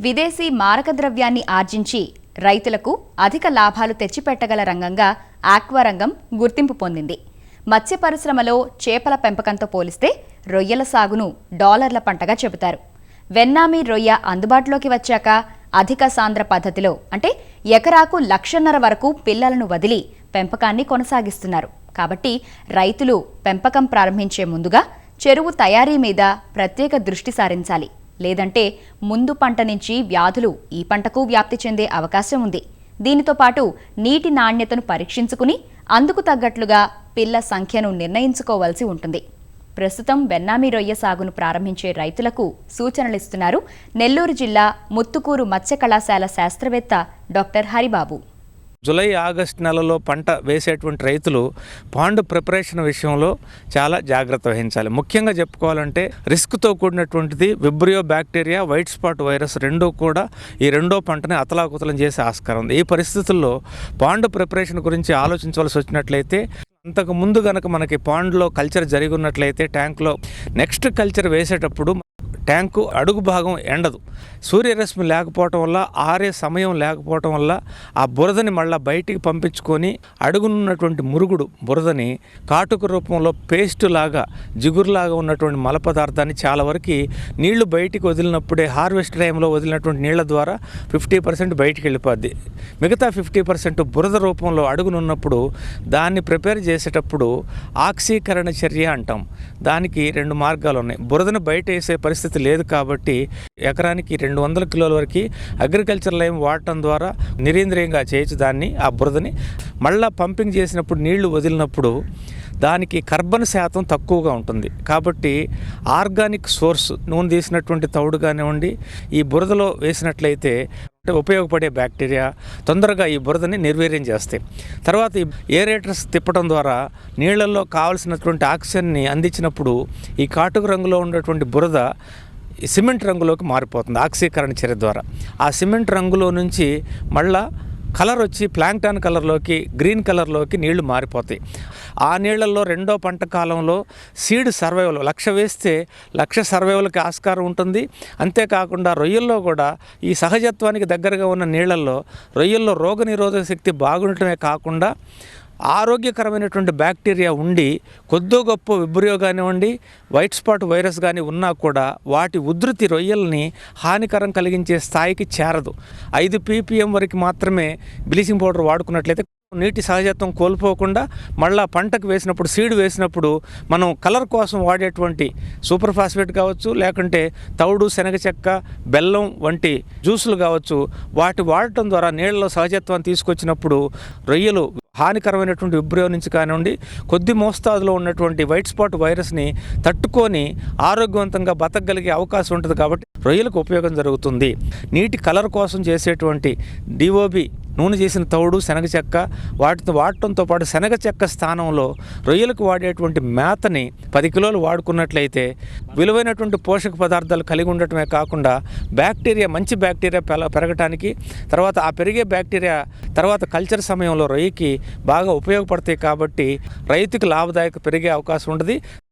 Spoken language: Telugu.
విదేశీ మారక ద్రవ్యాన్ని ఆర్జించి రైతులకు అధిక లాభాలు తెచ్చిపెట్టగల రంగంగా ఆక్వా రంగం గుర్తింపు పొందింది. మత్స్య పరిశ్రమలో చేపల పెంపకంతో పోలిస్తే రొయ్యల సాగును డాలర్ల పంటగా చెబుతారు. వెన్నామి రొయ్య అందుబాటులోకి వచ్చాక అధిక సాంద్ర పద్ధతిలో అంటే ఎకరాకు 1,50,000 వరకు పిల్లలను వదిలి పెంపకాన్ని కొనసాగిస్తున్నారు. కాబట్టి రైతులు పెంపకం ప్రారంభించే ముందుగా చెరువు తయారీ మీద ప్రత్యేక దృష్టి సారించాలి. లేదంటే ముందు పంట నుంచి వ్యాధులు ఈ పంటకు వ్యాప్తి చెందే అవకాశం ఉంది. దీనితో పాటు నీటి నాణ్యతను పరీక్షించుకుని అందుకు తగ్గట్లుగా పిల్ల సంఖ్యను నిర్ణయించుకోవాల్సి ఉంటుంది. ప్రస్తుతం వెన్నామి రొయ్య సాగును ప్రారంభించే రైతులకు సూచనలిస్తున్నారు నెల్లూరు జిల్లా ముత్తుకూరు మత్స్య కళాశాల శాస్త్రవేత్త డాక్టర్ హరిబాబు. జూలై ఆగస్టు నెలలో పంట వేసేటువంటి రైతులు పాండ్ ప్రిపరేషన్ విషయంలో చాలా జాగ్రత్త వహించాలి. ముఖ్యంగా చెప్పుకోవాలంటే రిస్క్తో కూడినటువంటిది Vibrio bacteria, white spot virus రెండూ కూడా ఈ రెండో పంటని అతలాకుతలం చేసే ఆస్కారం ఉంది. ఈ పరిస్థితుల్లో పాండ్ ప్రిపరేషన్ గురించి ఆలోచించవలసి వచ్చినట్లయితే అంతకు ముందు కనుక మనకి పాండ్లో కల్చర్ జరిగి ఉన్నట్లయితే ట్యాంక్లో నెక్స్ట్ కల్చర్ వేసేటప్పుడు ట్యాంకు అడుగు భాగం ఎండదు. సూర్యరశ్మి లేకపోవటం వల్ల, ఆరే సమయం లేకపోవటం వల్ల ఆ బురదని మళ్ళీ బయటికి పంపించుకొని అడుగునున్నటువంటి మురుగుడు బురదని కాటుక రూపంలో పేస్ట్ లాగా జిగురులాగా ఉన్నటువంటి మల పదార్థాన్ని చాలా వరకు నీళ్లు బయటికి వదిలినప్పుడే హార్వెస్ట్ టైంలో వదిలినటువంటి నీళ్ల ద్వారా 50% బయటికి వెళ్ళిపోద్ది. మిగతా 50% బురద రూపంలో అడుగునున్నప్పుడు దాన్ని ప్రిపేర్ చేసేటప్పుడు ఆక్సీకరణ చర్య అంటాం. దానికి 2 మార్గాలు ఉన్నాయి. బురదను బయట వేసే పరిస్థితి లేదు కాబట్టి ఎకరానికి 200 కిలోల వరకు అగ్రికల్చర్ లైమ్ వాడటం ద్వారా నిరేంద్రియంగా చేయొచ్చు. దాన్ని ఆ బురదని మళ్ళీ పంపింగ్ చేసినప్పుడు నీళ్లు వదిలినప్పుడు దానికి కార్బన్ శాతం తక్కువగా ఉంటుంది. కాబట్టి ఆర్గానిక్ సోర్స్ నూనె తీసినటువంటి తౌడు కానివ్వండి, ఈ బురదలో వేసినట్లయితే ఉపయోగపడే బ్యాక్టీరియా తొందరగా ఈ బురదని నిర్వీర్యం చేస్తాయి. తర్వాత ఈ ఏరేటర్స్ తిప్పడం ద్వారా నీళ్లలో కావలసినటువంటి ఆక్సిజన్ని అందించినప్పుడు ఈ కాటుక రంగులో ఉన్నటువంటి బురద సిమెంట్ రంగులోకి మారిపోతుంది ఆక్సీకరణ చర్య ద్వారా. ఆ సిమెంట్ రంగులో నుంచి మళ్ళా కలర్ వచ్చి ప్లాంక్టాన్ కలర్లోకి, గ్రీన్ కలర్లోకి నీళ్లు మారిపోతాయి. ఆ నీళ్లలో రెండో పంట కాలంలో సీడ్ సర్వైవల్ 1,00,000 వేస్తే 1,00,000 సర్వైవల్కి ఆస్కారం ఉంటుంది. అంతేకాకుండా రొయ్యల్లో కూడా ఈ సహజత్వానికి దగ్గరగా ఉన్న నీళ్లలో రొయ్యల్లో రోగనిరోధక శక్తి బాగుండటమే కాకుండా ఆరోగ్యకరమైనటువంటి బ్యాక్టీరియా ఉండి కొద్దో గొప్ప విబ్రియో కానివ్వండి, వైట్ స్పాట్ వైరస్ కానీ ఉన్నా కూడా వాటి ఉధృతి రొయ్యల్ని హానికరం కలిగించే స్థాయికి చేరదు. 5 ppm వరకు మాత్రమే బ్లీచింగ్ పౌడర్ వాడుకున్నట్లయితే నీటి సహజత్వం కోల్పోకుండా మళ్ళీ పంటకు వేసినప్పుడు, సీడ్ వేసినప్పుడు మనం కలర్ కోసం వాడేటువంటి సూపర్ ఫాస్ఫేట్ కావచ్చు, లేకుంటే తౌడు, శనగ చెక్క, బెల్లం వంటి జ్యూసులు కావచ్చు, వాటి వాడటం ద్వారా నీళ్ళలో సహజత్వాన్ని తీసుకొచ్చినప్పుడు రొయ్యలు హానికరమైనటువంటి విబ్రియో నుంచి కానివ్వండి, కొద్ది మోస్తాదులో ఉన్నటువంటి వైట్ స్పాట్ వైరస్ని తట్టుకొని ఆరోగ్యవంతంగా బతకగలిగే అవకాశం ఉంటుంది. కాబట్టి రొయ్యలకు ఉపయోగం జరుగుతుంది. నీటి కలర్ కోసం చేసేటువంటి డిఓబి నూనె చేసిన తౌడు, శనగ చెక్క వాటితో వాడటంతో పాటు శనగ చెక్క స్థానంలో రొయ్యలకు వాడేటువంటి మేతని 10 కిలోలు వాడుకున్నట్లయితే విలువైనటువంటి పోషక పదార్థాలు కలిగి ఉండటమే కాకుండా బ్యాక్టీరియా, మంచి బ్యాక్టీరియా పెరగటానికి, తర్వాత ఆ పెరిగే బ్యాక్టీరియా తర్వాత కల్చర్ సమయంలో రొయ్యకి బాగా ఉపయోగపడతాయి. కాబట్టి రైతుకు లాభదాయక పెరిగే అవకాశం ఉంటుంది.